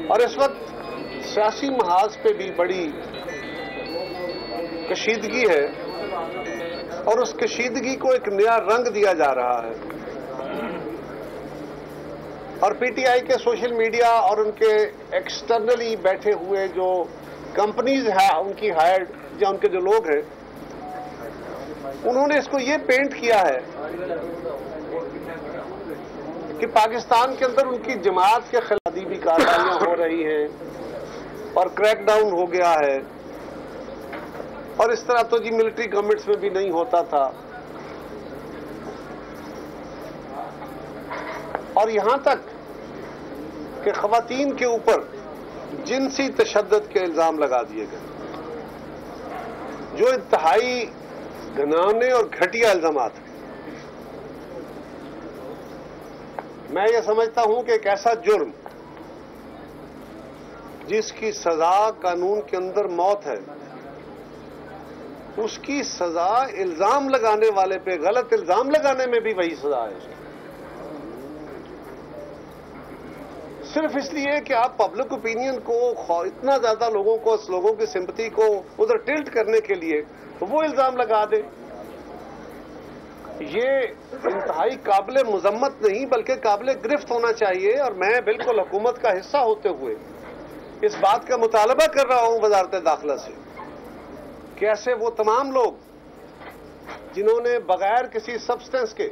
اور اس وقت سیاسی محاذ پہ بھی بڑی کشیدگی ہے اور اس کشیدگی کو ایک نیا رنگ دیا جا رہا ہے. اور پی ٹی آئی کے سوشل میڈیا اور ان کے ایکسٹرنلی بیٹھے ہوئے جو کمپنیز ہیں ان کی ہائرڈ یا ان کے جو لوگ ہیں انہوں نے اس کو یہ پینٹ کیا ہے کہ پاکستان کے اندر ان کی جماعت کے خلاف بھی کارروائیاں ہو رہی ہیں اور کریک ڈاؤن ہو گیا ہے. اور اس طرح تو جی ملٹری گورنمنٹس میں بھی نہیں ہوتا تھا. اور یہاں تک کہ خواتین کے اوپر جنسی تشدد کے الزام لگا دیے گئے جو انتہائی گھناؤنے اور گھٹیا الزامات ہیں. میں یہ سمجھتا ہوں کہ ایک ایسا جرم جس کی سزا قانون کے اندر موت ہے اس کی سزا الزام لگانے والے پہ غلط الزام لگانے میں بھی وہی سزا ہے. صرف اس لیے کہ آپ پبلک اوپینین کو اتنا زیادہ لوگوں کی سمپتی کو ادھر ٹلٹ کرنے کے لیے وہ الزام لگا دیں. یہ انتہائی قابل مذمت نہیں بلکہ قابل گرفت ہونا چاہیے. اور میں بالکل حکومت کا حصہ ہوتے ہوئے اس بات کا مطالبہ کر رہا ہوں وزارت داخلہ سے کہ ایسے وہ تمام لوگ جنہوں نے بغیر کسی سبسٹنس کے،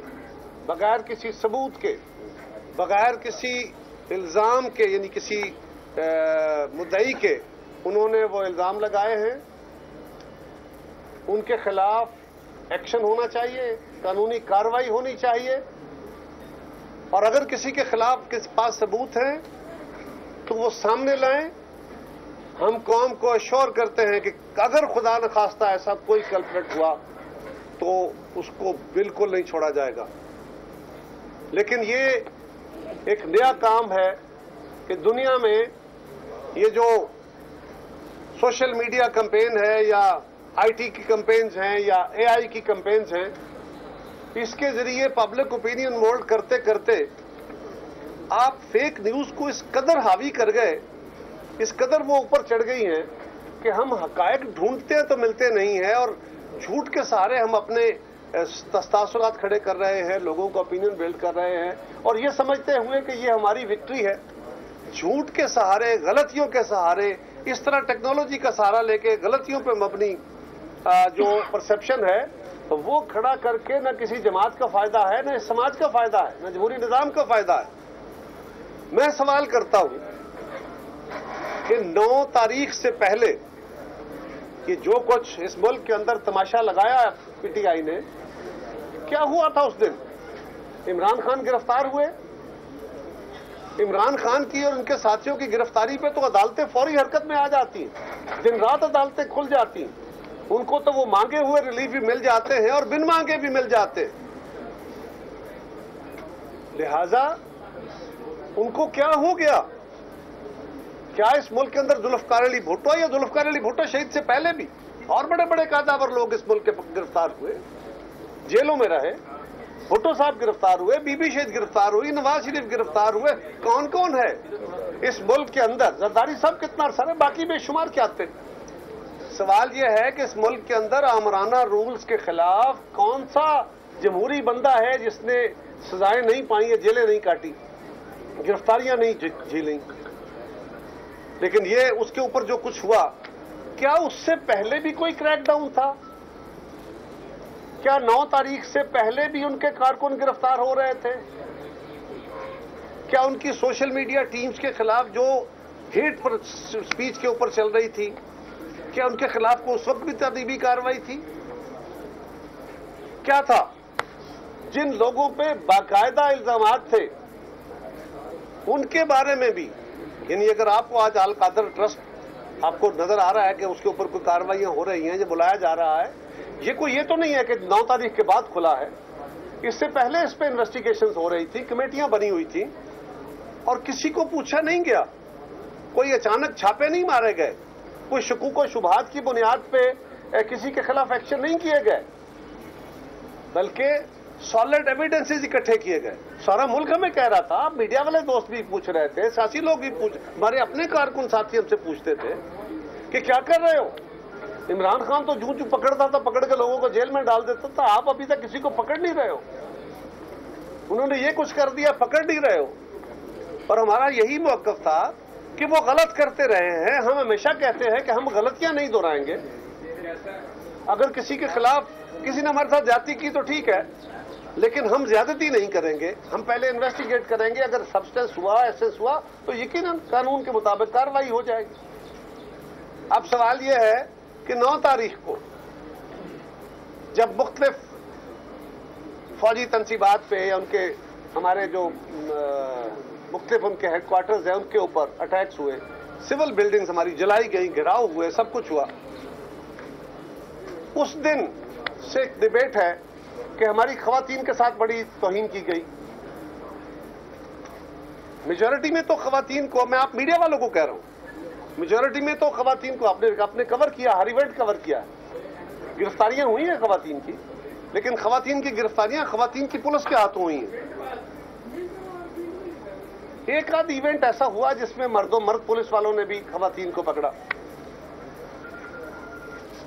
بغیر کسی ثبوت کے، بغیر کسی الزام کے یعنی کسی مدعی کے انہوں نے وہ الزام لگائے ہیں ان کے خلاف ایکشن ہونا چاہیے، قانونی کارروائی ہونی چاہیے. اور اگر کسی کے خلاف کسی پاس ثبوت ہیں تو وہ سامنے لائیں. ہم قوم کو اشور کرتے ہیں کہ اگر خدا نخواستہ ایسا کوئی کلپریٹ ہوا تو اس کو بالکل نہیں چھوڑا جائے گا. لیکن یہ ایک نیا کام ہے کہ دنیا میں یہ جو سوشل میڈیا کمپین ہے یا آئی ٹی کی کمپینز ہیں یا اے آئی کی کمپینز ہیں اس کے ذریعے پبلک اوپینین مولڈ کرتے کرتے آپ فیک نیوز کو اس قدر حاوی کر گئے، اس قدر وہ اوپر چڑھ گئی ہیں کہ ہم حقائق ڈھونڈتے ہیں تو ملتے نہیں ہیں اور جھوٹ کے سہارے ہم اپنے تاثرات کھڑے کر رہے ہیں، لوگوں کو اوپینین بلڈ کر رہے ہیں اور یہ سمجھتے ہوئے کہ یہ ہماری وکٹری ہے. جھوٹ کے سہارے، غلطیوں کے سہارے، اس طرح ٹیکنالوجی کا سہارا لے کے غلطیوں پہ مبنی جو پرسپشن ہے وہ کھڑا کر کے نہ کسی جماعت کا فائدہ ہے، نہ سماج کا فائدہ ہے، نہ جمہوری نظام کا فائدہ ہے. میں سوال کرتا ہوں کہ 9 تاریخ سے پہلے کہ جو کچھ اس ملک کے اندر تماشا لگایا پی ٹی آئی نے، کیا ہوا تھا اس دن؟ عمران خان گرفتار ہوئے. عمران خان کی اور ان کے ساتھیوں کی گرفتاری پہ تو عدالتیں فوری حرکت میں آ جاتی ہیں، دن رات عدالتیں کھل جاتی ہیں. ان کو تو وہ مانگے ہوئے ریلیف بھی مل جاتے ہیں اور بن مانگے بھی مل جاتے ہیں. لہذا ان کو کیا ہو گیا؟ کیا اس ملک کے اندر ذوالفقار علی بھٹو یا ذوالفقار علی بھٹو شہید سے پہلے بھی اور بڑے بڑے قادر لوگ اس ملک کے گرفتار ہوئے، جیلوں میں رہے؟ بھٹو صاحب گرفتار ہوئے، بی بی شہید گرفتار ہوئی، نواز شریف گرفتار ہوئے. کون کون ہے اس ملک کے اندر؟ زرداری صاحب کتنا عرصہ ہے، باقی بے شمار کیا تھے. سوال یہ ہے کہ اس ملک کے اندر آمرانہ رولز کے خلاف کون سا جمہوری بندہ ہے جس نے سزائیں نہیں پائیں یا جیلیں نہیں کاٹی، گرفتاریاں نہیں جھیلیں؟ لیکن یہ اس کے اوپر جو کچھ ہوا، کیا اس سے پہلے بھی کوئی کریک ڈاؤن تھا؟ کیا 9 تاریخ سے پہلے بھی ان کے کارکن گرفتار ہو رہے تھے؟ کیا ان کی سوشل میڈیا ٹیمز کے خلاف جو ہیٹ پر سپیچ کے اوپر چل رہی تھی، کیا ان کے خلاف کو اس وقت بھی تادیبی کارروائی تھی؟ کیا تھا؟ جن لوگوں پہ باقاعدہ الزامات تھے ان کے بارے میں بھی، یعنی اگر آپ کو آج القادر ٹرسٹ آپ کو نظر آ رہا ہے کہ اس کے اوپر کوئی کارروائیاں ہو رہی ہیں، یہ بلایا جا رہا ہے، یہ تو نہیں ہے کہ 9 تاریخ کے بعد کھلا ہے. اس سے پہلے اس پہ انویسٹیگیشنز ہو رہی تھی، کمیٹیاں بنی ہوئی تھیں اور کسی کو پوچھا نہیں گیا. کوئی اچانک چھاپے نہیں مارے گئے، کوئی شکوک و شبہات کی بنیاد پہ کسی کے خلاف ایکشن نہیں کیے گئے، بلکہ सॉलिड एविडेंसेस इकट्ठे किए गए। सारा मुल्क हमें कह रहा था, मीडिया वाले दोस्त भी पूछ रहे थे, सियासी लोग भी हमारे अपने कारकुन साथी हमसे पूछते थे कि क्या कर रहे हो। इमरान खान तो जूं पकड़ता था, पकड़ के लोगों को जेल में डाल देता था, आप अभी तक किसी को पकड़ नहीं रहे हो। उन्होंने ये कुछ कर दिया, पकड़ नहीं रहे हो। और हमारा यही मौक़िफ़ था कि वो गलत करते रहे हैं। हम हमेशा कहते हैं कि हम गलतियां नहीं दोहराएंगे। अगर किसी के खिलाफ किसी ने हमारे साथ ज्यादती की तो ठीक है, लेकिन हम ज्यादती नहीं करेंगे। हम पहले इन्वेस्टिगेट करेंगे, अगर सब्सटेंस हुआ, एसेंस हुआ तो यकीनन कानून के मुताबिक कार्रवाई हो जाएगी। अब सवाल यह है कि 9 तारीख को जब मुख्तलिफ फौजी तनसीबात पे या उनके हमारे जो मुख्तलिफ उनके हेडक्वार्टर्स हैं उनके ऊपर अटैक्स हुए, सिविल बिल्डिंग्स हमारी जलाई गई, घेराव हुए, सब कुछ हुआ। उस दिन से एक डिबेट है कि हमारी खवातीन के साथ बड़ी तौहीन की गई। मेजॉरिटी में तो खवातीन को, मैं आप मीडिया वालों को कह रहा हूं, मेजॉरिटी में तो खवातीन को आपने कवर किया, हर इवेंट कवर किया। गिरफ्तारियां हुई हैं खवातीन की, लेकिन खवातीन की गिरफ्तारियां खवातीन की पुलिस के हाथों हुई हैं। एक आध इवेंट ऐसा हुआ जिसमें मर्द पुलिस वालों ने भी खवातीन को पकड़ा।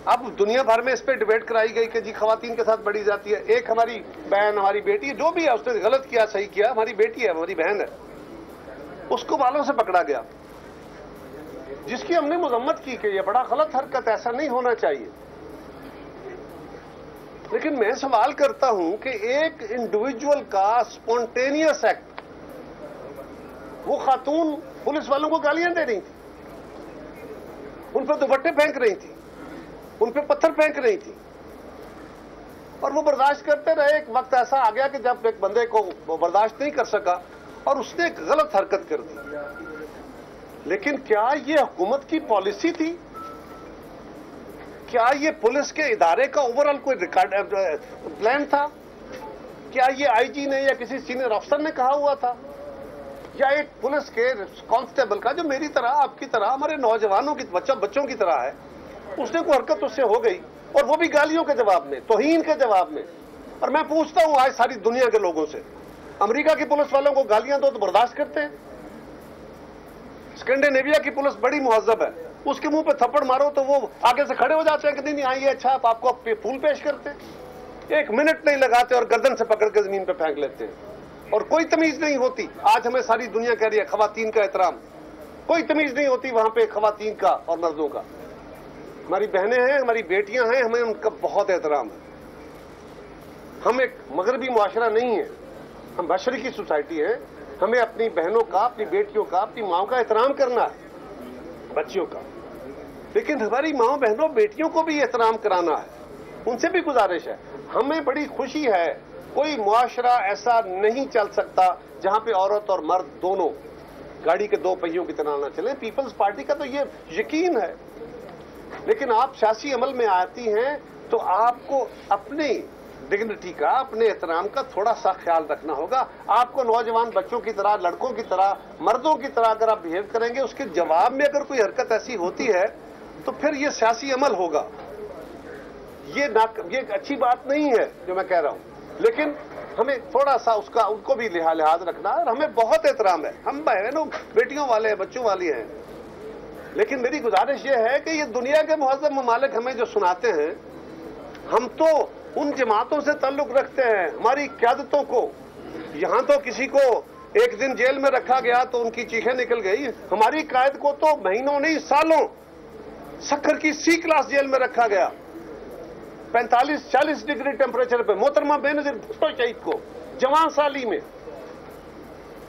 अब दुनिया भर में इस पे डिबेट कराई गई कि जी खवातीन के साथ बढ़ी जाती है। एक हमारी बहन, हमारी बेटी, जो भी है, उसने गलत किया सही किया, हमारी बेटी है, हमारी बहन है, उसको बालों से पकड़ा गया, जिसकी हमने मजम्मत की कि ये बड़ा गलत हरकत, ऐसा नहीं होना चाहिए। लेकिन मैं सवाल करता हूं कि एक इंडिविजुअल का स्पॉन्टेनियस एक्ट, वो खातून पुलिस वालों को गालियां दे रही थी, उन पर दुपट्टे फेंक रही थी, उन पे पत्थर फेंक रही थी, और वो बर्दाश्त करते रहे। एक वक्त ऐसा आ गया कि जब एक बंदे को वो बर्दाश्त नहीं कर सका और उसने एक गलत हरकत कर दी। लेकिन क्या ये हुकूमत की पॉलिसी थी? क्या ये पुलिस के इदारे का ओवरऑल कोई प्लान था? क्या ये आईजी ने या किसी सीनियर अफसर ने कहा हुआ था? या एक पुलिस के कांस्टेबल का, जो मेरी तरह, आपकी तरह, हमारे नौजवानों की, बच्चों की तरह है, उसने कोई हरकत उससे हो गई, और वो भी गालियों के जवाब में, तौहीन के जवाब में। और मैं पूछता हूं आज सारी दुनिया के लोगों से, अमेरिका की पुलिस वालों को गालियां दो तो बर्दाश्त करते हैं? स्कैंडिनेविया की पुलिस बड़ी मुहज्जब है, उसके मुंह पे थप्पड़ मारो तो वो आगे से खड़े हो जाते हैं कि नहीं आइए, अच्छा आप आपको फूल पेश करते हैं। 1 मिनट नहीं लगाते और गर्दन से पकड़ के जमीन पे फेंक लेते हैं, और कोई तमीज नहीं होती। आज हमें सारी दुनिया कह रही है खवातीन का एहतराम, कोई तमीज नहीं होती वहां पे खवातीन का और मर्दों का। हमारी बहनें हैं, हमारी बेटियां हैं, हमें उनका बहुत एहतराम है। हम एक मगरबी मुआशरा नहीं है, हम मशरिकी सोसाइटी है। हमें अपनी बहनों का, अपनी बेटियों का, अपनी माओ का एहतराम करना है, बच्चियों का। लेकिन हमारी माओ, बहनों, बेटियों को भी एहतराम कराना है, उनसे भी गुजारिश है। हमें बड़ी खुशी है, कोई मुआशरा ऐसा नहीं चल सकता जहां पे औरत और मर्द दोनों गाड़ी के 2 पहियों की तरह ना चले। पीपल्स पार्टी का तो ये यकीन है। लेकिन आप सियासी अमल में आती हैं तो आपको अपनी डिग्निटी का, अपने एहतराम का थोड़ा सा ख्याल रखना होगा। आपको नौजवान बच्चों की तरह, लड़कों की तरह, मर्दों की तरह अगर आप बिहेव करेंगे, उसके जवाब में अगर कोई हरकत ऐसी होती है तो फिर ये सियासी अमल होगा। ये अच्छी बात नहीं है जो मैं कह रहा हूं, लेकिन हमें थोड़ा सा उसका, उनको भी लिहाज रखना है। और हमें बहुत एहतराम है, हम बहनों बेटियों वाले हैं, बच्चों वाली हैं। लेकिन मेरी गुजारिश यह है कि ये दुनिया के मुहज़्ज़ब ममालिक हमें जो सुनाते हैं, हम तो उन जमातों से ताल्लुक रखते हैं, हमारी क़यादतों को। यहां तो किसी को एक दिन जेल में रखा गया तो उनकी चीखें निकल गई, हमारी कायद को तो महीनों नहीं सालों सक्खर की C क्लास जेल में रखा गया, 45-40 डिग्री टेम्परेचर पे। मोहतरमा बेनज़ीर भुट्टो शहीद को जवान साली में,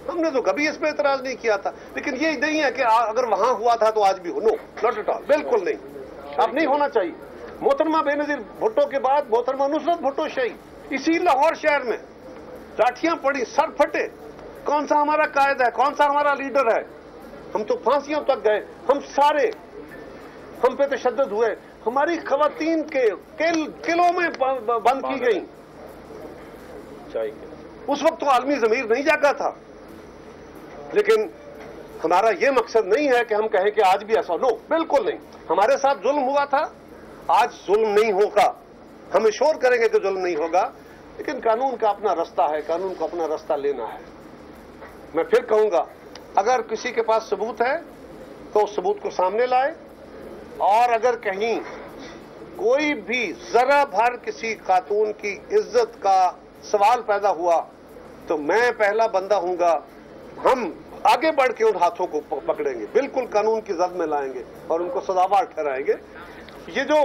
हमने तो कभी इस पर एतराज नहीं किया था। लेकिन ये नहीं है कि अगर वहां हुआ था तो आज भी हो, नो, नॉट एट ऑल, बिल्कुल नहीं, अब नहीं होना चाहिए। मोहतरमा बेनज़ीर भुट्टो के बाद मोहतरमा नुसरत भुट्टो शहीद इसी लाहौर शहर में, लाठियां पड़ी, सर फटे। कौन सा हमारा कायद है, कौन सा हमारा लीडर है? हम तो फांसियों तक गए, हम सारे, हम पे तशद्दुद हुए, हमारी खवातीन के किलों में बंद की गई। उस वक्त तो आलमी ज़मीर नहीं जागा था। लेकिन हमारा ये मकसद नहीं है कि हम कहें कि आज भी ऐसा, नो, बिल्कुल नहीं। हमारे साथ जुल्म हुआ था, आज जुल्म नहीं होगा। हम इंश्योर करेंगे कि जुल्म नहीं होगा। लेकिन कानून का अपना रास्ता है, कानून को अपना रास्ता लेना है। मैं फिर कहूंगा, अगर किसी के पास सबूत है तो उस सबूत को सामने लाए, और अगर कहीं कोई भी जरा भर किसी खातून की इज्जत का सवाल पैदा हुआ तो मैं पहला बंदा हूंगा, हम आगे बढ़ के उन हाथों को पकड़ेंगे, बिल्कुल कानून की जद में लाएंगे और उनको सजावार ठहराएंगे। ये जो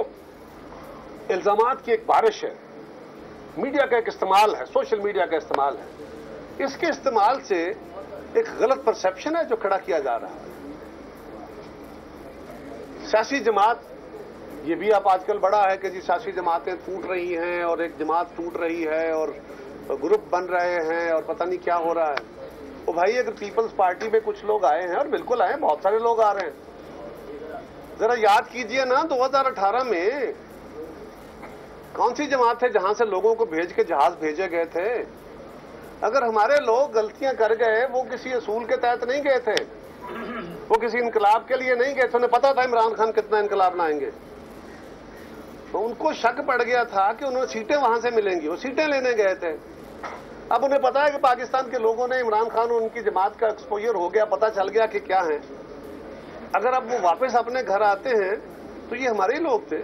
इल्जामात की एक बारिश है, मीडिया का एक इस्तेमाल है, सोशल मीडिया का इस्तेमाल है, इसके इस्तेमाल से एक गलत परसेप्शन है जो खड़ा किया जा रहा है। सियासी जमात, ये भी आप आजकल बड़ा है कि जी सियासी जमातें टूट रही हैं और एक जमात टूट रही है और ग्रुप बन रहे हैं और पता नहीं क्या हो रहा है। तो भाई, अगर पीपल्स पार्टी में कुछ लोग आए हैं, और बिल्कुल आए, बहुत सारे लोग आ रहे हैं, जरा याद कीजिए ना 2018 में कौन सी जमात है जहां से लोगों को भेज के जहाज भेजे गए थे। अगर हमारे लोग गलतियां कर गए, वो किसी असूल के तहत नहीं गए थे, वो किसी इनकलाब के लिए नहीं गए थे। उन्हें पता था इमरान खान कितना इनकलाब लाएंगे, तो उनको शक पड़ गया था कि उन्हें सीटें वहां से मिलेंगी, वो सीटें लेने गए थे। अब उन्हें पता है कि पाकिस्तान के लोगों ने इमरान खान और उनकी जमात का एक्सपोजर हो गया, पता चल गया कि क्या है। अगर अब वो वापस अपने घर आते हैं तो ये हमारे ही लोग थे।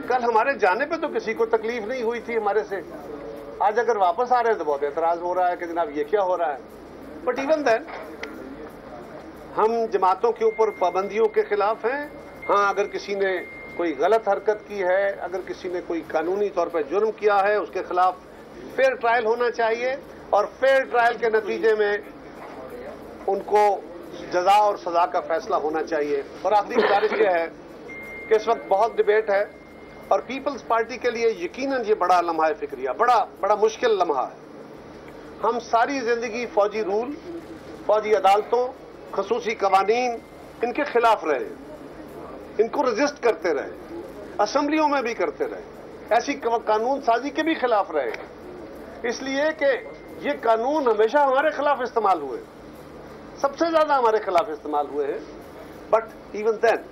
कल हमारे जाने पे तो किसी को तकलीफ नहीं हुई थी हमारे से, आज अगर वापस आ रहे हैं तो बहुत एतराज हो रहा है कि जनाब ये क्या हो रहा है। बट इवन देन हम जमातों के ऊपर पाबंदियों के खिलाफ हैं। हाँ, अगर किसी ने कोई गलत हरकत की है, अगर किसी ने कोई कानूनी तौर पर जुर्म किया है, उसके खिलाफ फेयर ट्रायल होना चाहिए और फेयर ट्रायल के नतीजे में उनको जजा और सजा का फैसला होना चाहिए। और आखिरी गुजारिश यह है कि इस वक्त बहुत डिबेट है और पीपल्स पार्टी के लिए यकीनन ये बड़ा लम्हा है फिक्रिया, बड़ा मुश्किल लम्हा है। हम सारी जिंदगी फौजी रूल, फौजी अदालतों, खसूसी कवानीन, इनके खिलाफ रहे, इनको रजिस्ट करते रहे, असेंबलियों में भी करते रहे, ऐसी कानून साजी के भी खिलाफ रहे, इसलिए कि ये कानून हमेशा हमारे खिलाफ इस्तेमाल हुए, सबसे ज्यादा हमारे खिलाफ इस्तेमाल हुए हैं। बट इवन देन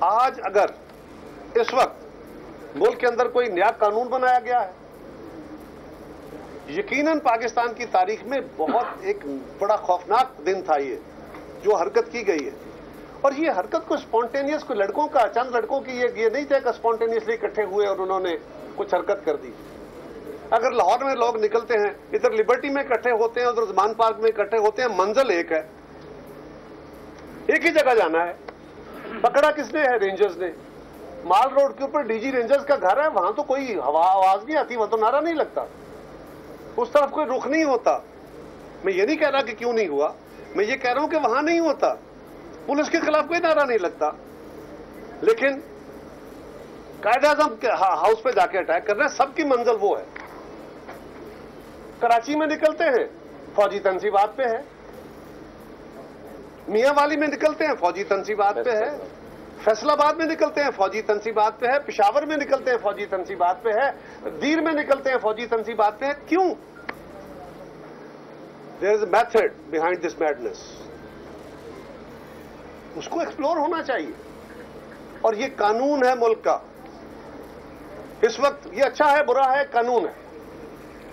आज अगर इस वक्त मुल्क के अंदर कोई नया कानून बनाया गया है, यकीनन पाकिस्तान की तारीख में बहुत एक बड़ा खौफनाक दिन था ये जो हरकत की गई है। और ये हरकत को स्पॉन्टेनियस, कोई लड़कों का, चंद लड़कों की ये नहीं था कि स्पॉन्टेनियसली इकट्ठे हुए और उन्होंने कुछ हरकत कर दी। अगर लाहौर में लोग निकलते हैं, इधर लिबर्टी में इकट्ठे होते हैं, उधर उस्मान पार्क में इकट्ठे होते हैं, मंजिल एक है, एक ही जगह जाना है। पकड़ा किसने है? रेंजर्स ने। माल रोड के ऊपर डीजी रेंजर्स का घर है, वहां तो कोई आवाज नहीं आती, वहां तो नारा नहीं लगता, उस तरफ कोई रुख नहीं होता। मैं ये नहीं कह रहा कि क्यों नहीं हुआ, मैं ये कह रहा हूं कि वहां नहीं होता, पुलिस के खिलाफ कोई नारा नहीं लगता, लेकिन कायद-ए-आज़म के हाउस पे जाके अटैक कर रहे हैं। सबकी मंजिल वो है। कराची में निकलते हैं, फौजी तंसीबात पे है, मियां वाली में निकलते हैं, फौजी तंसीबात पे है, फैसलाबाद में निकलते हैं, फौजी तंसीबात पे है, पेशावर में निकलते हैं, फौजी तंसीबात पे है, दीर में निकलते हैं, फौजी तंसीबात पे है। क्यों? There is a method behind this madness, उसको एक्सप्लोर होना चाहिए। और ये कानून है मुल्क का, इस वक्त ये अच्छा है बुरा है, कानून है।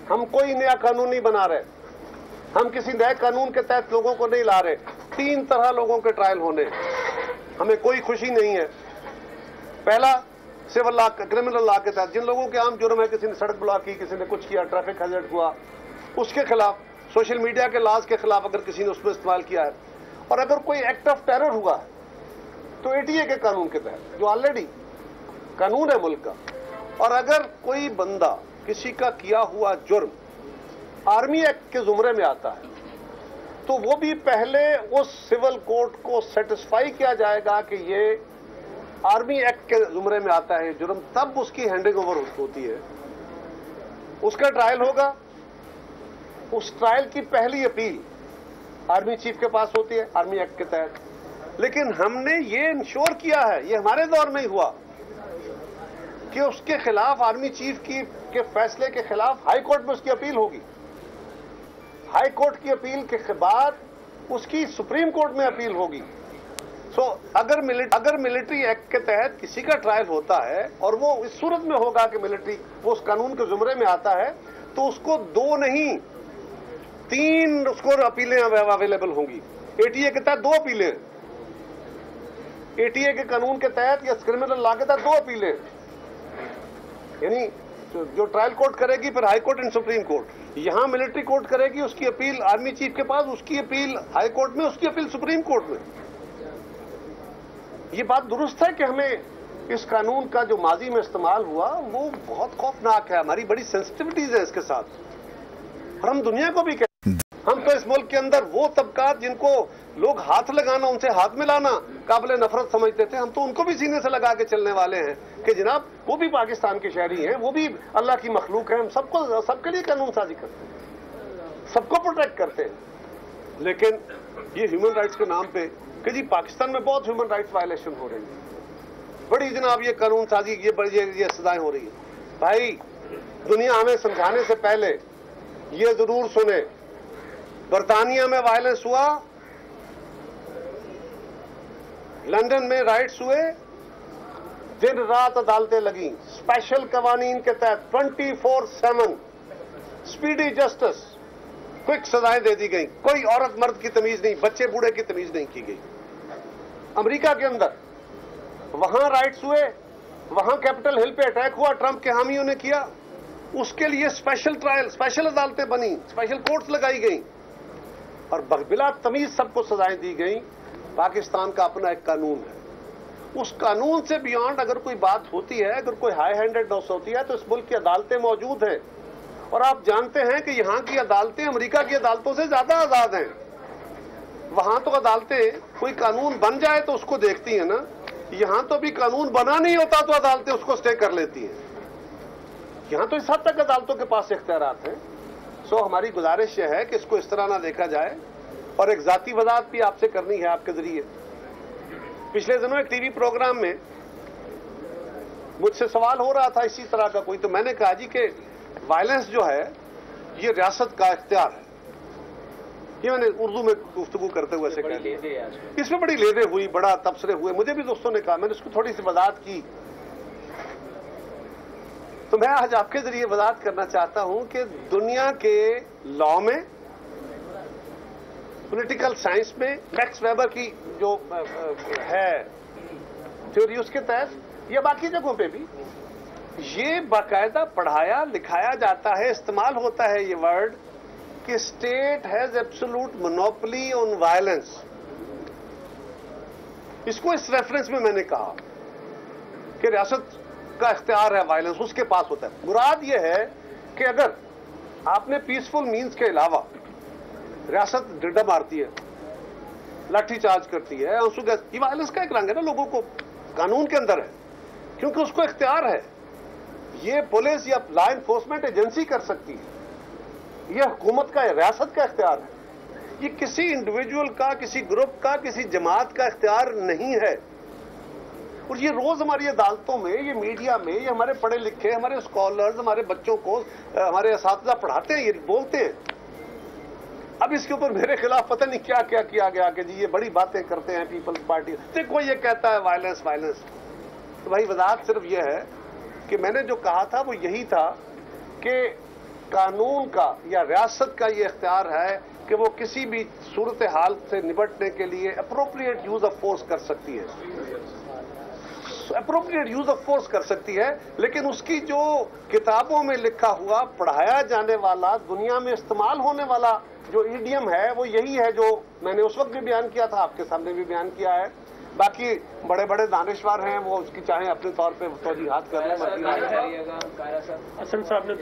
हम कोई नया कानून नहीं बना रहे, हम किसी नए कानून के तहत लोगों को नहीं ला रहे। 3 तरह लोगों के ट्रायल होने, हमें कोई खुशी नहीं है। पहला, सिविल लॉ, क्रिमिनल लॉ के तहत जिन लोगों के आम जुर्म है, किसी ने सड़क ब्लॉक की, किसी ने कुछ किया, ट्रैफिक हैजर्ड हुआ, उसके खिलाफ, सोशल मीडिया के लॉज के खिलाफ अगर किसी ने उसमें इस्तेमाल किया है, और अगर कोई एक्ट ऑफ टेरर हुआ है तो एटीए के कानून के तहत, जो ऑलरेडी कानून है मुल्क का। और अगर कोई बंदा किसी का किया हुआ जुर्म आर्मी एक्ट के जुमरे में आता है तो वो भी पहले उस सिविल कोर्ट को सेटिस्फाई किया जाएगा कि ये आर्मी एक्ट के जुमरे में आता है जुर्म, तब उसकी हैंडिंग ओवर होती है, उसका ट्रायल होगा। उस ट्रायल की पहली अपील आर्मी चीफ के पास होती है आर्मी एक्ट के तहत। लेकिन हमने ये इंश्योर किया है, ये हमारे दौर में ही हुआ, कि उसके खिलाफ आर्मी चीफ के फैसले के खिलाफ हाई कोर्ट में उसकी अपील होगी, हाई कोर्ट की अपील के बाद उसकी सुप्रीम कोर्ट में अपील होगी, अगर मिलिट्री एक्ट के तहत किसी का ट्रायल होता है और वो इस सूरत में होगा कि मिलिट्री वो उस कानून के जुमरे में आता है, तो उसको 2 नहीं 3 उसको अपीलें अवेलेबल होंगी। एटीए के तहत 2 अपीलें, एटीए के कानून के तहत या क्रिमिनल लॉ के तहत 2 अपीलें, यानी जो ट्रायल कोर्ट करेगी फिर high court and supreme court. यहां मिलिट्री कोर्ट करेगी, उसकी अपील आर्मी चीफ के पास, उसकी अपील हाई कोर्ट में, उसकी अपील सुप्रीम कोर्ट में। ये बात दुरुस्त है कि हमें इस कानून का जो माजी में इस्तेमाल हुआ वो बहुत खौफनाक है। हमारी बड़ी सेंसिटिविटीज है इसके साथ और हम दुनिया को भी कहते हैं। हम तो इस मुल्क के अंदर वो तबकात जिनको लोग हाथ लगाना, उनसे हाथ मिलाना काबिल नफरत समझते थे, हम तो उनको भी सीने से लगा के चलने वाले हैं कि जनाब वो भी पाकिस्तान के शहरी हैं, वो भी अल्लाह की मखलूक है। हम सबके लिए कानून साजी करते हैं, सबको प्रोटेक्ट करते हैं। लेकिन ये ह्यूमन राइट्स के नाम पे कि जी पाकिस्तान में बहुत ह्यूमन राइट्स वायलेशन हो रही है, बड़ी जनाब ये कानून साजी, ये सजाएं हो रही है। भाई दुनिया हमें समझाने से पहले ये जरूर सुने, बरतानिया में वायलेंस हुआ, लंदन में राइट्स हुए, दिन रात अदालतें लगी, स्पेशल कवानीन के तहत 24/7 स्पीडी जस्टिस, क्विक सजाएं दे दी गई, कोई औरत मर्द की तमीज नहीं, बच्चे बूढ़े की तमीज नहीं की गई। अमेरिका के अंदर वहां राइट्स हुए, वहां कैपिटल हिल पे अटैक हुआ, ट्रंप के हामियों ने किया, उसके लिए स्पेशल ट्रायल, स्पेशल अदालतें बनी, स्पेशल कोर्ट्स लगाई गई और बिला तमीज सबको सजाएं दी गई। पाकिस्तान का अपना एक कानून है, उस कानून से बियॉन्ड अगर कोई बात होती है, अगर कोई हाई हैंडेडनेस होती है, तो इस मुल्क की अदालतें मौजूद हैं और आप जानते हैं कि यहां की अदालतें अमेरिका की अदालतों से ज्यादा आजाद हैं। वहां तो अदालतें कोई कानून बन जाए तो उसको देखती हैं ना, यहां तो भी कानून बना नहीं होता तो अदालतें उसको स्टे कर लेती हैं। यहां तो इस हद तक अदालतों के पास इख्तियारात हैं। सो हमारी गुजारिश यह है कि इसको इस तरह ना देखा जाए और एक जाती वजाहत भी आपसे करनी है आपके जरिए। पिछले दिनों एक टीवी प्रोग्राम में मुझसे सवाल हो रहा था इसी तरह का कोई, तो मैंने कहा जी कि वायलेंस जो है ये रियासत का इख्तियार है। ये मैंने उर्दू में गुफ्तगू करते हुए ऐसे कह लिया, इसमें बड़ी लेदे हुई, बड़ा तबसरे हुए, मुझे भी दोस्तों ने कहा, मैंने उसको थोड़ी सी वजाहत की। तो मैं आज आपके जरिए वजाहत करना चाहता हूं कि दुनिया के लॉ में, पॉलिटिकल साइंस में, मैक्स वेबर की जो है थ्योरी उसके तहत या बाकी जगहों पे भी ये बाकायदा पढ़ाया लिखाया जाता है, इस्तेमाल होता है ये वर्ड कि state has absolute monopoly on violence. इसको इस रेफरेंस में मैंने कहा कि रियासत का इख्तियार है वायलेंस, उसके पास होता है। मुराद ये है कि अगर आपने पीसफुल मीन्स के अलावा रियासत डंडा मारती है, लाठी चार्ज करती है, आंसू गैस, ये वायलेंस का एक रंग है ना, लोगों को कानून के अंदर है क्योंकि उसको इख्तियार है। ये पुलिस या लॉ एनफोर्समेंट एजेंसी कर सकती है, यह हुकूमत का, रियासत का इख्तियार है। ये किसी इंडिविजुअल का, किसी ग्रुप का, किसी जमात का इख्तियार नहीं है। और ये रोज हमारी अदालतों में, ये मीडिया में, ये हमारे पढ़े लिखे, हमारे स्कॉलर्स, हमारे बच्चों को हमारे असातिज़ा पढ़ाते हैं, ये बोलते हैं। अब इसके ऊपर मेरे खिलाफ पता नहीं क्या क्या किया गया कि जी ये बड़ी बातें करते हैं पीपल्स पार्टी, देखो ये कहता है वायलेंस वायलेंस। तो भाई वजाहत सिर्फ यह है कि मैंने जो कहा था वो यही था कि कानून का या रियासत का ये इख्तियार है कि वो किसी भी सूरत हाल से निपटने के लिए अप्रोप्रिएट यूज ऑफ फोर्स कर सकती है, अप्रोप्रिएट यूज ऑफ फोर्स कर सकती है। लेकिन उसकी जो किताबों में लिखा हुआ, पढ़ाया जाने वाला, दुनिया में इस्तेमाल होने वाला जो ईडियम है वो यही है जो मैंने उस वक्त भी बयान किया था, आपके सामने भी बयान किया है। बाकी बड़े बड़े दानिशवर हैं, वो उसकी चाहे अपने तौर पे तौजीहात कर लें। हसन साहब ने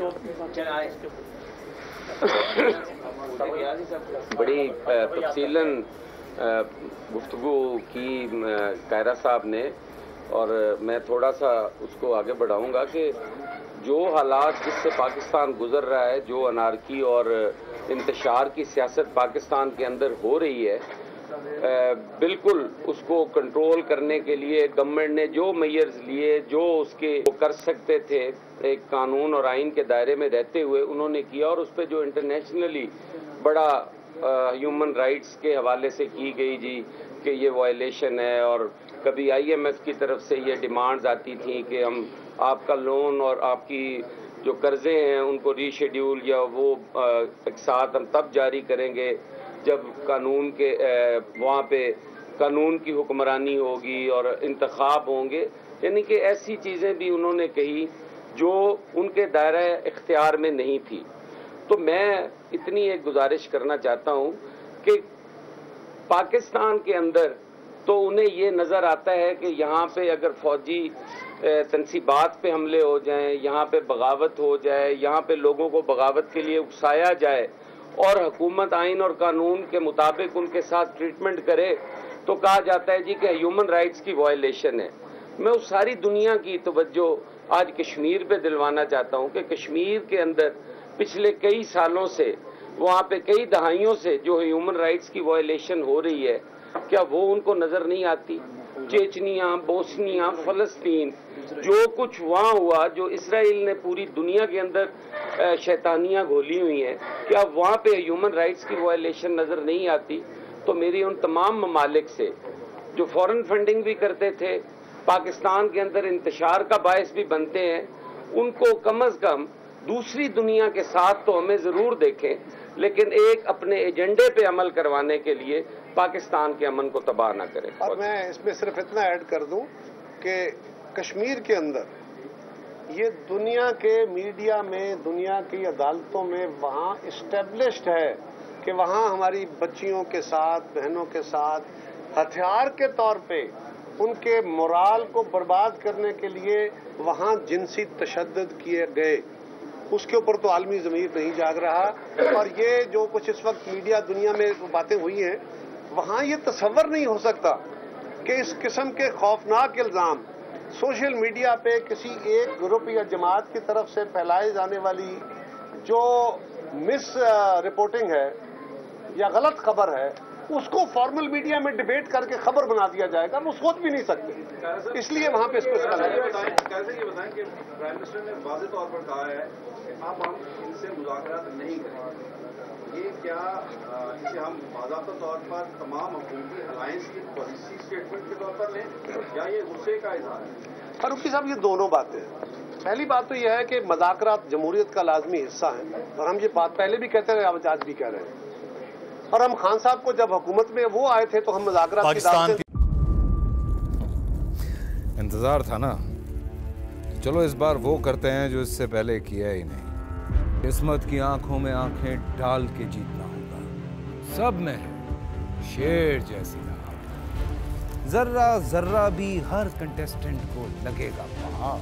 बड़ी तफसीलन गुफ्तगू की कायरा साहब ने, और मैं थोड़ा सा उसको आगे बढ़ाऊंगा कि जो हालात जिससे पाकिस्तान गुजर रहा है, जो अनारकी और इंतशार की सियासत पाकिस्तान के अंदर हो रही है, बिल्कुल उसको कंट्रोल करने के लिए गवर्नमेंट ने जो मेजर्स लिए, जो उसके वो कर सकते थे एक कानून और आइन के दायरे में रहते हुए, उन्होंने किया। और उस पर जो इंटरनेशनली बड़ा ह्यूमन राइट्स के हवाले से की गई जी कि ये वायलेशन है, और कभी IMF की तरफ से ये डिमांड्स आती थी कि हम आपका लोन और आपकी जो कर्जे हैं उनको रीशेड्यूल या वो एक साथ हम तब जारी करेंगे जब कानून के वहाँ पे कानून की हुक्मरानी होगी और इंतखाब होंगे, यानी कि ऐसी चीज़ें भी उन्होंने कही जो उनके दायरे इख्तियार में नहीं थी। तो मैं इतनी एक गुजारिश करना चाहता हूँ कि पाकिस्तान के अंदर तो उन्हें ये नज़र आता है कि यहाँ पे अगर फौजी तनसीबात पे हमले हो जाएं, यहाँ पे बगावत हो जाए, यहाँ पे लोगों को बगावत के लिए उकसाया जाए और हुकूमत आइन और कानून के मुताबिक उनके साथ ट्रीटमेंट करे, तो कहा जाता है जी कि ह्यूमन राइट्स की वायलेशन है। मैं उस सारी दुनिया की तवज्जो आज कश्मीर पे दिलवाना चाहता हूँ कि कश्मीर के अंदर पिछले कई सालों से, वहाँ पे कई दहाइयों से जो ह्यूमन राइट्स की वायलेशन हो रही है, क्या वो उनको नज़र नहीं आती? चेचनिया, बोस्निया, फ़लस्तीन, जो कुछ वहाँ हुआ, जो इसराइल ने पूरी दुनिया के अंदर शैतानियाँ घोली हुई हैं, क्या वहाँ पे ह्यूमन राइट्स की वायलेशन नज़र नहीं आती? तो मेरी उन तमाम ममालिक से जो फॉरेन फंडिंग भी करते थे, पाकिस्तान के अंदर इंतशार का बायस भी बनते हैं, उनको कम अज़ कम दूसरी दुनिया के साथ तो हमें ज़रूर देखें, लेकिन एक अपने एजेंडे पे अमल करवाने के लिए पाकिस्तान के अमन को तबाह ना करें। और मैं इसमें सिर्फ इतना ऐड कर दूं कि कश्मीर के अंदर ये दुनिया के मीडिया में, दुनिया की अदालतों में वहाँ इस्टेब्लिश्ड है कि वहाँ हमारी बच्चियों के साथ, बहनों के साथ हथियार के तौर पे उनके मोराल को बर्बाद करने के लिए वहाँ जिनसी तशद्दुद किए गए। उसके ऊपर तो आलमी ज़मीर नहीं जाग रहा, और ये जो कुछ इस वक्त मीडिया दुनिया में बातें हुई हैं, वहाँ ये तसव्वुर नहीं हो सकता कि इस किस्म के खौफनाक इल्ज़ाम सोशल मीडिया पे किसी एक ग्रुप या जमात की तरफ से फैलाए जाने वाली जो मिस रिपोर्टिंग है या गलत खबर है, उसको फॉर्मल मीडिया में डिबेट करके खबर बना दिया जाएगा। वो सोच भी नहीं सकते, इसलिए वहाँ पे इसको कैसे ये बताएं कि प्राइम मिनिस्टर ने वाज़ेह तौर पर कहा है कि अब हम इनसे मुज़ाकरात नहीं करेंगे। ये क्या इसे हम बाज़ाब्ता तौर पर तमाम हुकूमती अलायंस की पॉलिसी स्टेटमेंट के तौर पर लें, या ये गुस्से का इजहार है? फारूकी साहब, ये दोनों बातें हैं। पहली बात तो यह है कि मुज़ाकरात जमहूरियत का लाजमी हिस्सा है, और हम ये बात पहले भी कहते रहे, आज भी कह रहे हैं। और हम खान साहब को जब हुकूमत में वो आए थे तो हम मुज़ाकरात पाकिस्तान की इंतजार था ना, चलो इस बार वो करते हैं जो इससे पहले किया ही नहीं। किस्मत की आंखों में आंखें डाल के जीतना होगा, सब में शेर जैसी राह, जर्रा जर्रा भी हर कंटेस्टेंट को लगेगा पहाड़।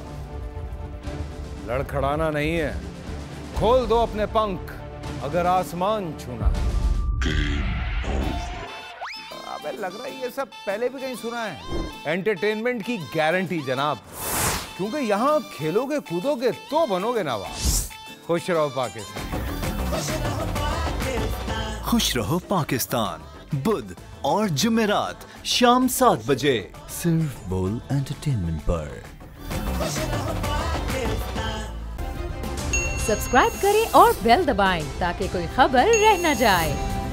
लड़खड़ाना नहीं है, खोल दो अपने पंख अगर आसमान छूना है। अबे लग रहा है ये सब पहले भी कहीं सुना है। एंटरटेनमेंट की गारंटी जनाब, क्योंकि यहाँ खेलोगे कूदोगे तो बनोगे नवाब। खुश रहो पाकिस्तान। खुश रहो पाकिस्तान, बुध और जुमेरात शाम 7 बजे सिर्फ बोल एंटरटेनमेंट पर। सब्सक्राइब करें और बेल दबाएं ताकि कोई खबर रह न जाए।